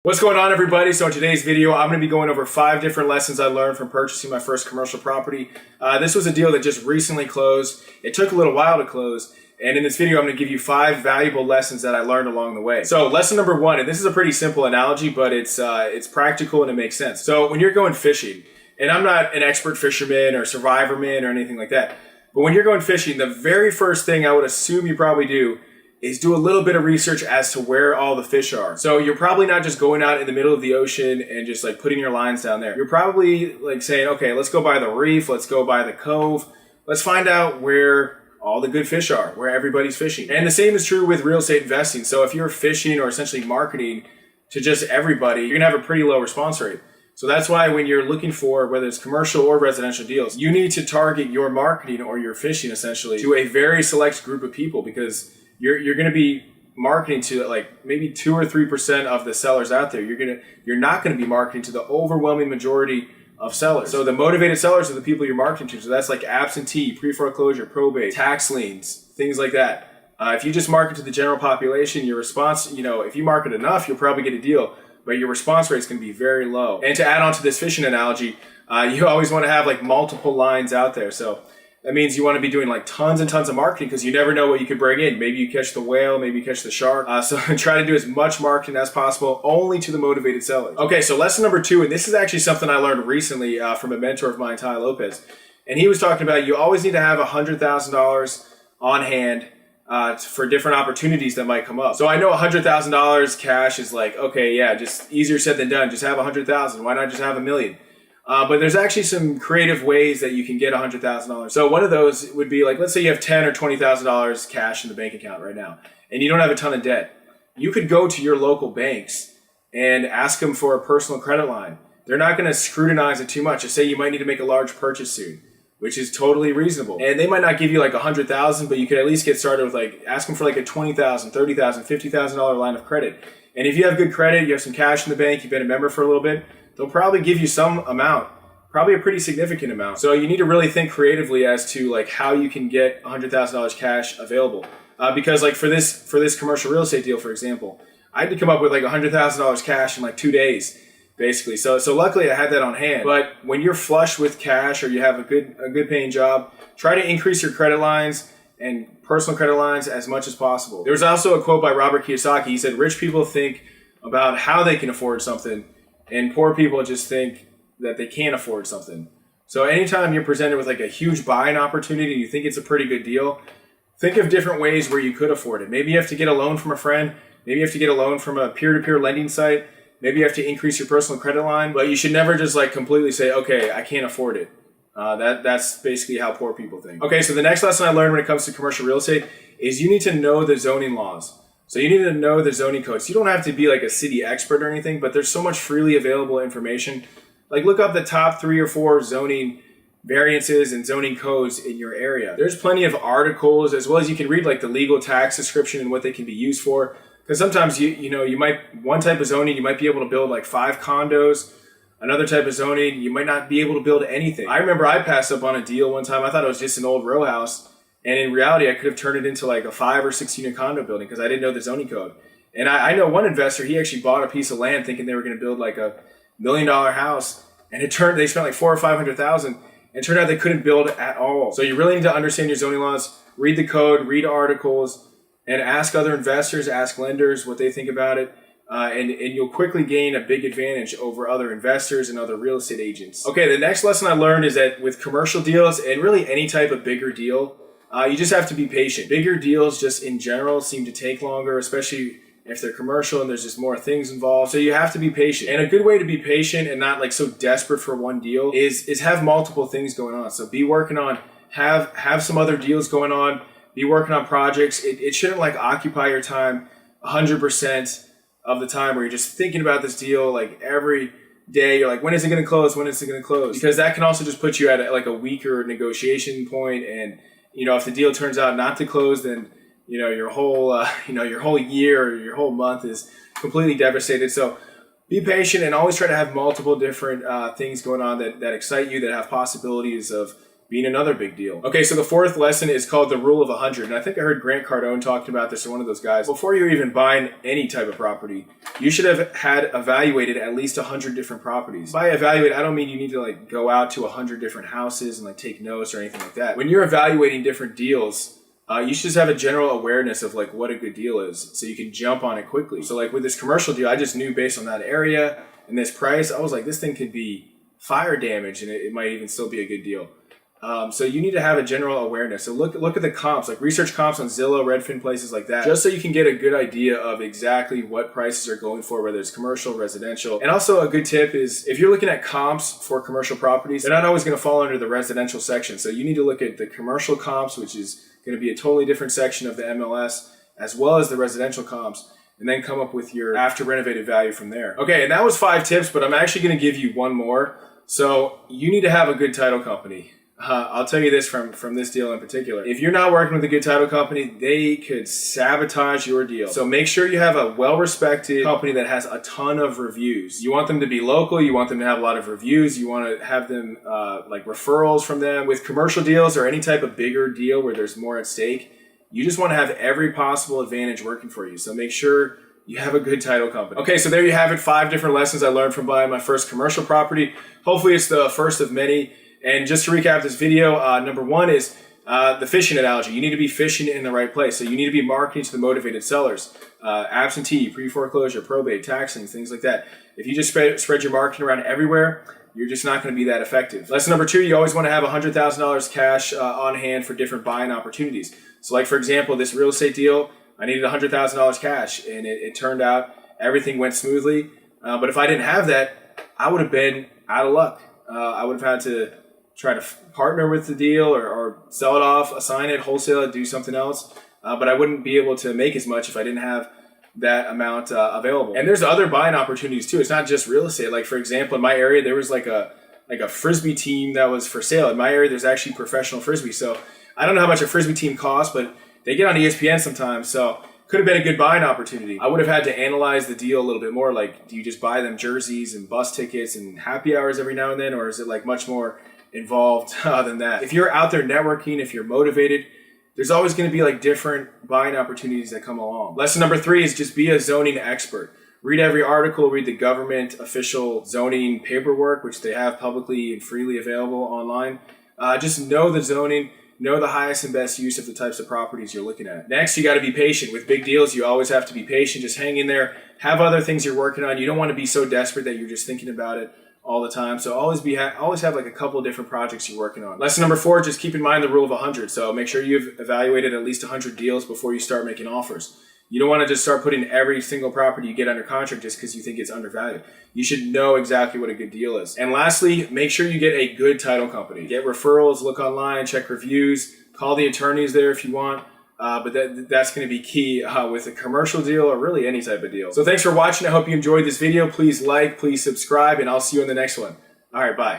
What's going on, everybody? So in today's video, I'm going to be going over 5 different lessons I learned from purchasing my first commercial property. This was a deal that just recently closed. It took a little while to close. And in this video, I'm going to give you 5 valuable lessons that I learned along the way. So lesson number 1, and this is a pretty simple analogy, but it's practical and it makes sense. So when you're going fishing, and I'm not an expert fisherman or survivorman or anything like that, but when you're going fishing, the very first thing I would assume you probably do is do a little bit of research as to where all the fish are. So you're probably not just going out in the middle of the ocean and just like putting your lines down there. You're probably like saying, okay, let's go by the reef, let's go by the cove, let's find out where all the good fish are, where everybody's fishing. And the same is true with real estate investing. So if you're fishing or essentially marketing to just everybody, you're gonna have a pretty low response rate. So that's why when you're looking for, whether it's commercial or residential deals, you need to target your marketing or your fishing essentially to a very select group of people, because you're going to be marketing to like maybe 2 or 3% of the sellers out there. You're not going to be marketing to the overwhelming majority of sellers. So the motivated sellers are the people you're marketing to. So that's like absentee, pre-foreclosure, probate, tax liens, things like that. If you just market to the general population, your response, if you market enough, you'll probably get a deal, but your response rate is going to be very low. And to add on to this fishing analogy, you always want to have like multiple lines out there. So that means you want to be doing like tons and tons of marketing, because you never know what you could bring in. Maybe you catch the whale, maybe you catch the shark. So try to do as much marketing as possible, only to the motivated sellers. Okay, so lesson number 2, and this is actually something I learned recently from a mentor of mine, Ty Lopez. And he was talking about you always need to have $100,000 on hand for different opportunities that might come up. So I know $100,000 cash is like, okay, yeah, just easier said than done. Just have $100,000. Why not just have $1 million? But there's actually some creative ways that you can get $100,000. So one of those would be like, let's say you have $10,000 or $20,000 cash in the bank account right now, and you don't have a ton of debt. You could go to your local banks and ask them for a personal credit line. They're not going to scrutinize it too much. Just say you might need to make a large purchase soon, which is totally reasonable. And they might not give you like $100,000, but you could at least get started with like, ask them for like a $20,000, $30,000, $50,000 line of credit. And if you have good credit, you have some cash in the bank, you've been a member for a little bit, they'll probably give you some amount, probably a pretty significant amount. So you need to really think creatively as to like how you can get $100,000 cash available. Because like for this commercial real estate deal, for example, I had to come up with like $100,000 cash in like 2 days, basically. So luckily I had that on hand. But when you're flush with cash, or you have a good paying job, try to increase your credit lines and personal credit lines as much as possible. There was also a quote by Robert Kiyosaki. He said, rich people think about how they can afford something, and poor people just think that they can't afford something. So anytime you're presented with like a huge buying opportunity and you think it's a pretty good deal, think of different ways where you could afford it. Maybe you have to get a loan from a friend. Maybe you have to get a loan from a peer-to-peer lending site. Maybe you have to increase your personal credit line. But you should never just like completely say, okay, I can't afford it. That's basically how poor people think. Okay, so the next lesson I learned when it comes to commercial real estate is you need to know the zoning laws. So you need to know the zoning codes. You don't have to be like a city expert or anything, but there's so much freely available information. Like look up the top 3 or 4 zoning variances and zoning codes in your area. There's plenty of articles, as well as you can read like the legal tax description and what they can be used for. Because sometimes you might, one type of zoning, you might be able to build like 5 condos. Another type of zoning, you might not be able to build anything. I remember I passed up on a deal one time. I thought it was just an old row house. And in reality, I could have turned it into like a 5 or 6 unit condo building because I didn't know the zoning code. And I know one investor, he actually bought a piece of land thinking they were going to build like a $1 million house. And they spent like $400,000 or $500,000. And it turned out they couldn't build at all. So you really need to understand your zoning laws, read the code, read articles, and ask other investors, ask lenders what they think about it. And you'll quickly gain a big advantage over other investors and other real estate agents. Okay, the next lesson I learned is that with commercial deals and really any type of bigger deal, you just have to be patient. Bigger deals just in general seem to take longer, especially if they're commercial and there's just more things involved. So you have to be patient. And a good way to be patient and not like so desperate for one deal is have multiple things going on. So be working on, have some other deals going on, be working on projects. It shouldn't like occupy your time 100% of the time where you're just thinking about this deal like every day. You're like, when is it going to close? When is it going to close? Because that can also just put you at like a weaker negotiation point. And if the deal turns out not to close, then your whole year or your whole month is completely devastated. So be patient and always try to have multiple different things going on that excite you, that have possibilities of being another big deal. Okay, so the fourth lesson is called the rule of 100. And I think I heard Grant Cardone talking about this, or one of those guys. Before you're even buying any type of property, you should have had evaluated at least 100 different properties. By evaluate, I don't mean you need to like go out to 100 different houses and like take notes or anything like that. When you're evaluating different deals, you should just have a general awareness of like what a good deal is, so you can jump on it quickly. So like with this commercial deal, I just knew based on that area and this price, I was like, this thing could be fire damage and it might even still be a good deal. So you need to have a general awareness. So look at the comps, like research comps on Zillow, Redfin, places like that, just so you can get a good idea of exactly what prices are going for, whether it's commercial, residential. And also a good tip is if you're looking at comps for commercial properties, they're not always going to fall under the residential section. So you need to look at the commercial comps, which is going to be a totally different section of the MLS, as well as the residential comps, and then come up with your after renovated value from there. Okay, and that was 5 tips, but I'm actually going to give you one more. So you need to have a good title company. I'll tell you this from this deal in particular. If you're not working with a good title company, they could sabotage your deal. So make sure you have a well-respected company that has a ton of reviews. You want them to be local. You want them to have a lot of reviews. You want to have them like referrals from them. With commercial deals or any type of bigger deal where there's more at stake, you just want to have every possible advantage working for you. So make sure you have a good title company. Okay, so there you have it. 5 different lessons I learned from buying my first commercial property. Hopefully it's the first of many. And just to recap this video, number 1 is the fishing analogy. You need to be fishing in the right place. So you need to be marketing to the motivated sellers. Absentee, pre-foreclosure, probate, taxing, things like that. If you just spread your marketing around everywhere, you're just not going to be that effective. Lesson number 2, you always want to have $100,000 cash on hand for different buying opportunities. So like, for example, this real estate deal, I needed $100,000 cash, and it turned out everything went smoothly. But if I didn't have that, I would have been out of luck. I would have had to try to partner with the deal or sell it off, assign it, wholesale it, do something else. But I wouldn't be able to make as much if I didn't have that amount available. And there's other buying opportunities too. It's not just real estate. Like, for example, in my area, there was like a Frisbee team that was for sale. In my area, there's actually professional Frisbee. So I don't know how much a Frisbee team costs, but they get on ESPN sometimes. So could have been a good buying opportunity. I would have had to analyze the deal a little bit more. Like, do you just buy them jerseys and bus tickets and happy hours every now and then? Or is it like much more involved than that? If you're out there networking, if you're motivated, there's always going to be like different buying opportunities that come along. Lesson number 3 is just be a zoning expert. Read every article, read the government official zoning paperwork, which they have publicly and freely available online. Just know the zoning, know the highest and best use of the types of properties you're looking at. Next, you got to be patient. With big deals, you always have to be patient. Just hang in there. Have other things you're working on. You don't want to be so desperate that you're just thinking about it all the time. So always have like a couple of different projects you're working on. Lesson number 4, just keep in mind the rule of 100. So make sure you've evaluated at least 100 deals before you start making offers. You don't want to just start putting every single property you get under contract just because you think it's undervalued. You should know exactly what a good deal is. And lastly, make sure you get a good title company. Get referrals, look online, check reviews, call the attorneys there if you want. But that's going to be key with a commercial deal or really any type of deal. So thanks for watching. I hope you enjoyed this video. Please like, please subscribe, and I'll see you in the next one. All right, bye.